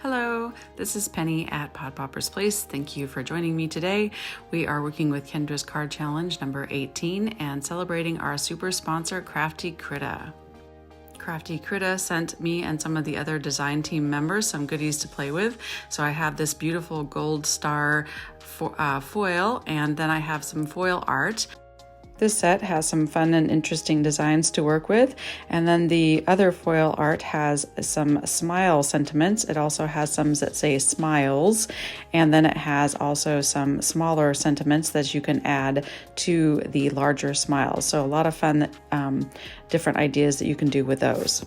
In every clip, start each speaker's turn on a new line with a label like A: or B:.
A: Hello, this is Penny at Pod Popper's Place. Thank you for joining me today. We are working with Kendra's Card Challenge number 18 and celebrating our super sponsor, Crafty Critta. Crafty Critta sent me and some of the other design team members some goodies to play with. So I have this beautiful gold star foil, and then I have some foil art. This set has some fun and interesting designs to work with, and then the other foil art has some smile sentiments. It also has some that say smiles, and then it has also some smaller sentiments that you can add to the larger smiles. So a lot of fun, different ideas that you can do with those.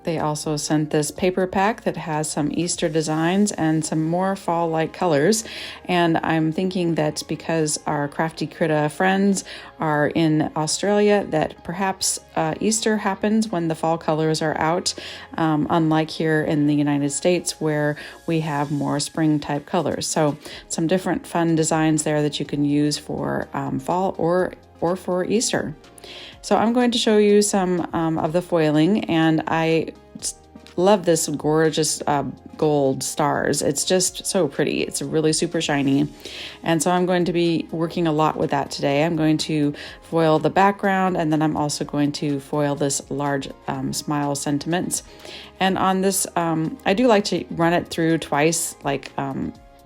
A: They also sent this paper pack that has some Easter designs and some more fall-like colors. And I'm thinking that because our Crafty Critta friends are in Australia, that perhaps Easter happens when the fall colors are out, unlike here in the United States where we have more spring type colors. So some different fun designs there that you can use for fall or for Easter. So I'm going to show you some of the foiling, and I love this gorgeous gold stars. It's just so pretty. It's really super shiny. And so I'm going to be working a lot with that today. I'm going to foil the background, and then I'm also going to foil this large smile sentiments. And on this, I do like to run it through twice, like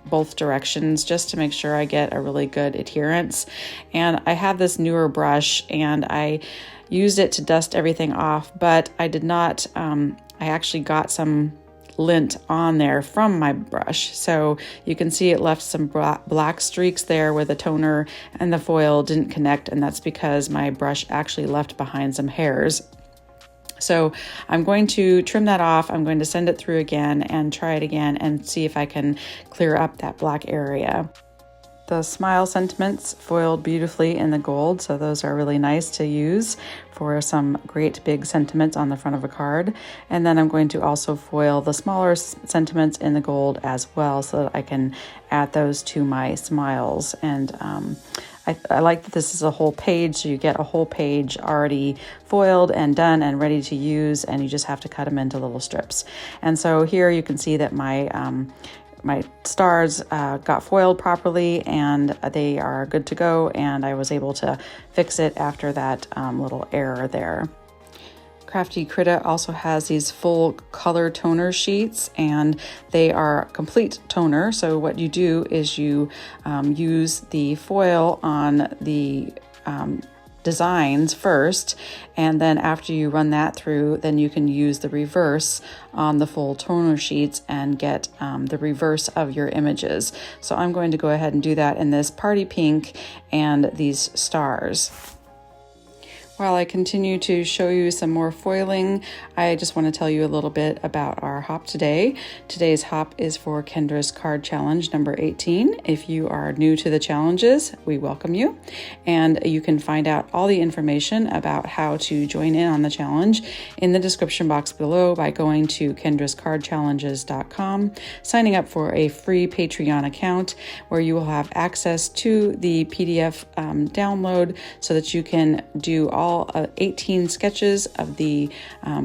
A: both directions, just to make sure I get a really good adherence. And I have this newer brush, and I used it to dust everything off, but I did not, I actually got some lint on there from my brush. So you can see it left some black streaks there where the toner and the foil didn't connect, and that's because my brush actually left behind some hairs. So I'm going to trim that off. I'm going to send it through again and try it again and see if I can clear up that black area. The smile sentiments foiled beautifully in the gold, so those are really nice to use for some great big sentiments on the front of a card. And then I'm going to also foil the smaller sentiments in the gold as well, so that I can add those to my smiles. And I like that this is a whole page, so you get a whole page already foiled and done and ready to use, and you just have to cut them into little strips. And so here you can see that my stars got foiled properly, and they are good to go, and I was able to fix it after that little error there. Crafty Critta also has these full color toner sheets, and they are complete toner. So what you do is you use the foil on the designs first, and then after you run that through, then you can use the reverse on the full toner sheets and get the reverse of your images. So I'm going to go ahead and do that in this party pink and these stars. While I continue to show you some more foiling, I just want to tell you a little bit about our hop today. Today's hop is for Kendra's Card Challenge number 18. If you are new to the challenges, we welcome you. And you can find out all the information about how to join in on the challenge in the description box below by going to kendrascardchallenges.com, signing up for a free Patreon account where you will have access to the PDF download so that you can do all 18 sketches of the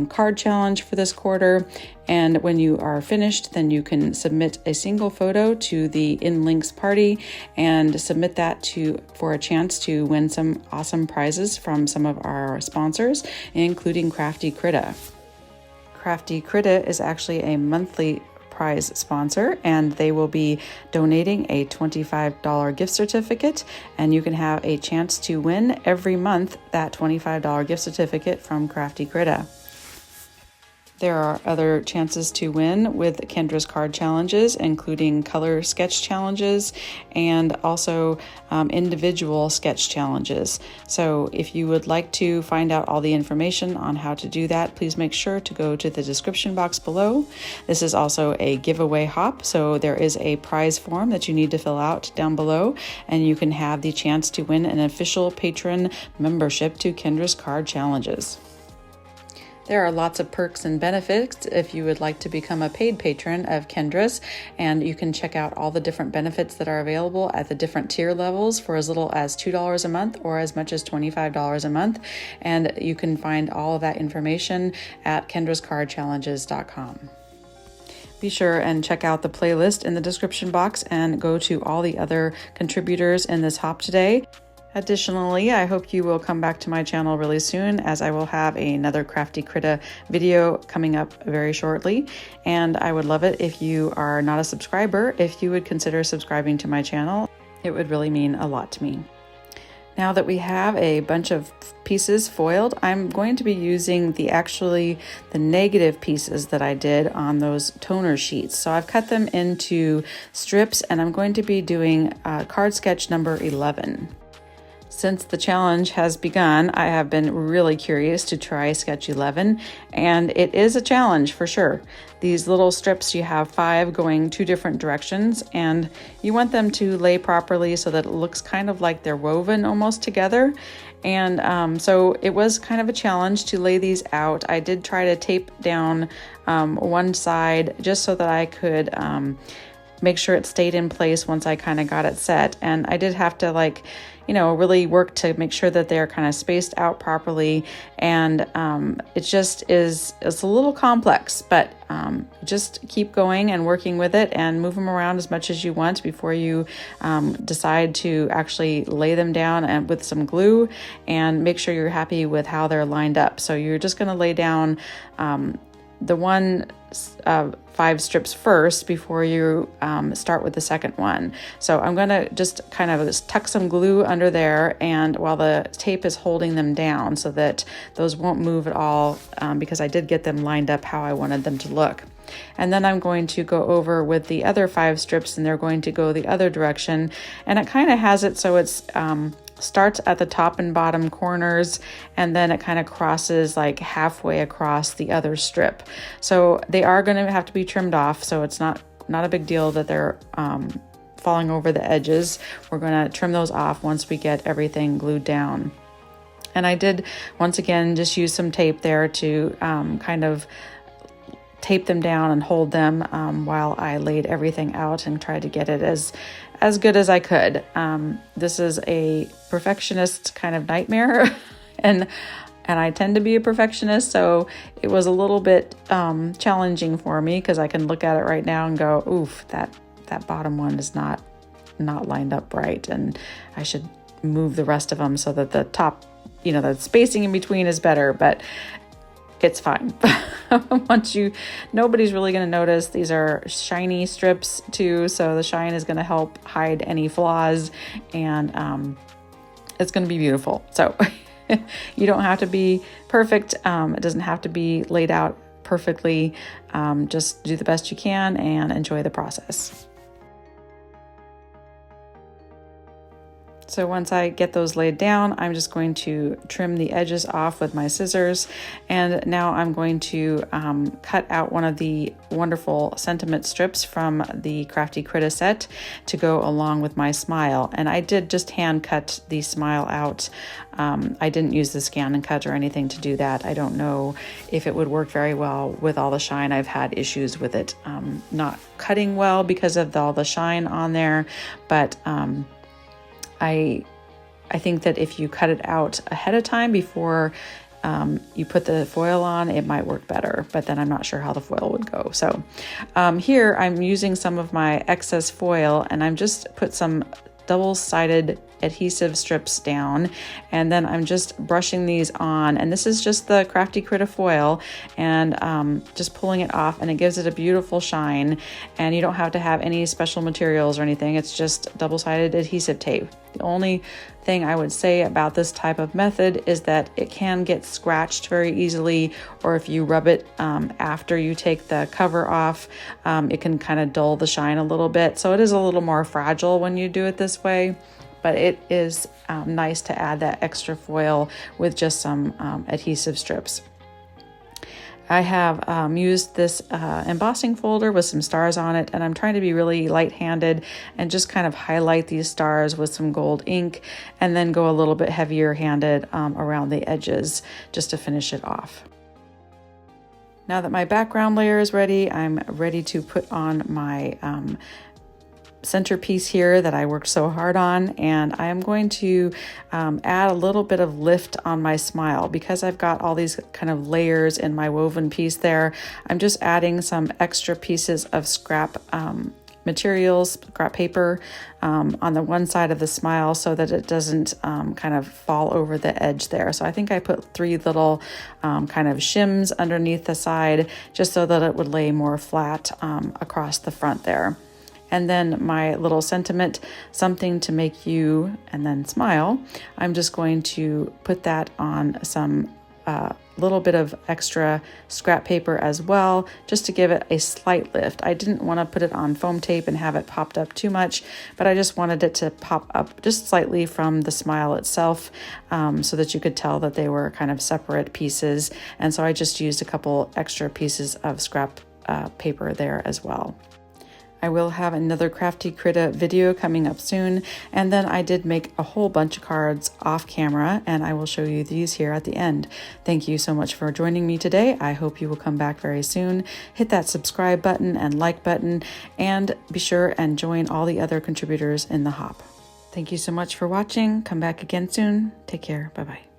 A: card challenge for this quarter. And when you are finished, then you can submit a single photo to the InLinkz party and submit that for a chance to win some awesome prizes from some of our sponsors, including Crafty Critta. Crafty Critta is actually a monthly prize sponsor, and they will be donating a $25 gift certificate, and you can have a chance to win every month that $25 gift certificate from Crafty Critta. There are other chances to win with Kendra's Card Challenges, including color sketch challenges and also individual sketch challenges. So if you would like to find out all the information on how to do that, please make sure to go to the description box below. This is also a giveaway hop, so there is a prize form that you need to fill out down below, and you can have the chance to win an official patron membership to Kendra's Card Challenges. There are lots of perks and benefits if you would like to become a paid patron of Kendra's, and you can check out all the different benefits that are available at the different tier levels for as little as $2 a month or as much as $25 a month. And you can find all of that information at kendrascardchallenges.com. Be sure and check out the playlist in the description box and go to all the other contributors in this hop today. Additionally, I hope you will come back to my channel really soon, as I will have another Crafty Critta video coming up very shortly. And I would love it if you are not a subscriber, if you would consider subscribing to my channel. It would really mean a lot to me. Now that we have a bunch of pieces foiled, I'm going to be using the negative pieces that I did on those toner sheets. So I've cut them into strips, and I'm going to be doing card sketch number 11. Since the challenge has begun, I have been really curious to try sketch 11, and it is a challenge for sure. These little strips, you have 5 going 2 different directions, and you want them to lay properly so that it looks kind of like they're woven almost together. And so it was kind of a challenge to lay these out. I did try to tape down one side just so that I could make sure it stayed in place once I kind of got it set. And I did have to really work to make sure that they're kind of spaced out properly. And it just it's a little complex, but just keep going and working with it and move them around as much as you want before you decide to actually lay them down and with some glue, and make sure you're happy with how they're lined up. So you're just going to lay down the 5 strips first before you start with the second one. So I'm going to just kind of tuck some glue under there, and while the tape is holding them down so that those won't move at all, because I did get them lined up how I wanted them to look. And then I'm going to go over with the other 5 strips, and they're going to go the other direction. And it kind of has it so it's starts at the top and bottom corners, and then it kind of crosses like halfway across the other strip. So they are going to have to be trimmed off, so it's not a big deal that they're falling over the edges. We're going to trim those off once we get everything glued down. And I did once again just use some tape there to kind of tape them down and hold them while I laid everything out and tried to get it as good as I could. This is a perfectionist kind of nightmare, and I tend to be a perfectionist, so it was a little bit challenging for me, because I can look at it right now and go, oof, that bottom one is not lined up right, and I should move the rest of them so that the top, the spacing in between is better, but it's fine. Nobody's really going to notice. These are shiny strips too, so the shine is going to help hide any flaws, and it's going to be beautiful. So you don't have to be perfect. It doesn't have to be laid out perfectly. Just do the best you can and enjoy the process. So once I get those laid down, I'm just going to trim the edges off with my scissors. And now I'm going to cut out one of the wonderful sentiment strips from the Crafty Critta set to go along with my smile. And I did just hand cut the smile out. I didn't use the scan and cut or anything to do that. I don't know if it would work very well with all the shine. I've had issues with it not cutting well because of all the shine on there, but I think that if you cut it out ahead of time before you put the foil on, it might work better, but then I'm not sure how the foil would go. So here I'm using some of my excess foil, and I'm just put some double-sided adhesive strips down, and then I'm just brushing these on, and this is just the Crafty Critta foil, and just pulling it off, and it gives it a beautiful shine. And you don't have to have any special materials or anything. It's just double-sided adhesive tape. The only thing I would say about this type of method is that it can get scratched very easily, or if you rub it after you take the cover off, it can kind of dull the shine a little bit. So it is a little more fragile when you do it this way, but it is nice to add that extra foil with just some adhesive strips. I have used this embossing folder with some stars on it, and I'm trying to be really light-handed and just kind of highlight these stars with some gold ink, and then go a little bit heavier-handed around the edges just to finish it off. Now that my background layer is ready, I'm ready to put on my centerpiece here that I worked so hard on, and I am going to add a little bit of lift on my smile because I've got all these kind of layers in my woven piece there. I'm just adding some extra pieces of scrap materials, scrap paper on the one side of the smile so that it doesn't kind of fall over the edge there. So I think I put 3 little kind of shims underneath the side just so that it would lay more flat across the front there. And then my little sentiment, something to make you, and then smile, I'm just going to put that on some little bit of extra scrap paper as well, just to give it a slight lift. I didn't want to put it on foam tape and have it popped up too much, but I just wanted it to pop up just slightly from the smile itself, so that you could tell that they were kind of separate pieces. And so I just used a couple extra pieces of scrap paper there as well. I will have another Crafty Critta video coming up soon, and then I did make a whole bunch of cards off camera, and I will show you these here at the end. Thank you so much for joining me today. I hope you will come back very soon. Hit that subscribe button and like button, and be sure and join all the other contributors in the hop. Thank you so much for watching. Come back again soon. Take care. Bye-bye.